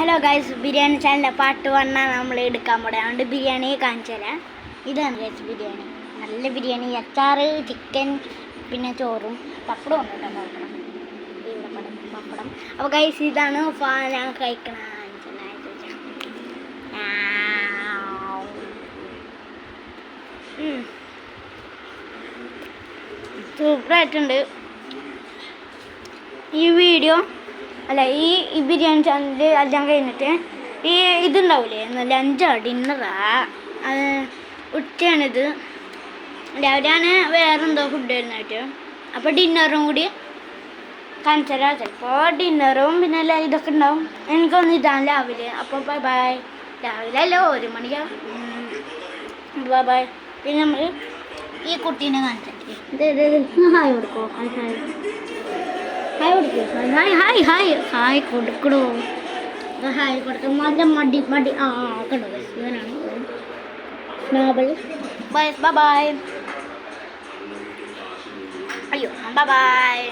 Hello guys, biryani ചാനലിൻ്റെ part 1 നമ്മൾ എടുക്കാൻ പോടെ. അതുകൊണ്ട് ബിരിയാണി കാണിച്ചു തരാം. ഇതാണ് ഗൈസ് ബിരിയാണി. നല്ല ബിരിയാണി, അച്ചാറ്, ചിക്കൻ, പിന്നെ ചോറും പപ്പടം ഉണ്ട് കേട്ടോ. പപ്പടം. അപ്പോൾ ഗൈസ് ഇതാണ് ഞാൻ കഴിക്കണ. സൂപ്പറായിട്ടുണ്ട്. ഈ വീഡിയോ അല്ല, ഈ ബിരിയാണി ചാനൽ എല്ലാം കഴിഞ്ഞിട്ട് ഈ ഇതുണ്ടാവില്ലേ, ലഞ്ചാ ഡിന്നറാ, ഉച്ചയാണിത്. രാവിലെയാണ് വേറെന്തോ ഫുഡ് വരുന്നതായിട്ട്. അപ്പോൾ ഡിന്നറും കൂടി കാണിച്ചാൽ ചിലപ്പോൾ ഡിന്നറും പിന്നെ ഇതൊക്കെ ഉണ്ടാവും. എനിക്കൊന്ന് ഇതാണ് രാവിലെ. അപ്പോൾ ബൈ ബൈ. രാവിലെ അല്ല, 1 മണിക്കാണ്. Bye bye. പിന്നെ നമ്മൾ ഈ കുട്ടീനെ കാണിച്ചിട്ട് ഹായ് കൊടുക്കോ. ഹായ് കൊടുക്കൂ. ഹായ് കൊടുക്കണോ. ഹായ് കൊടുക്കും. നല്ല മടി കണ്ടോ, ഇവനാണ് സ്നോബൽ. Bye bye. അയ്യോ ബൈ ബൈ.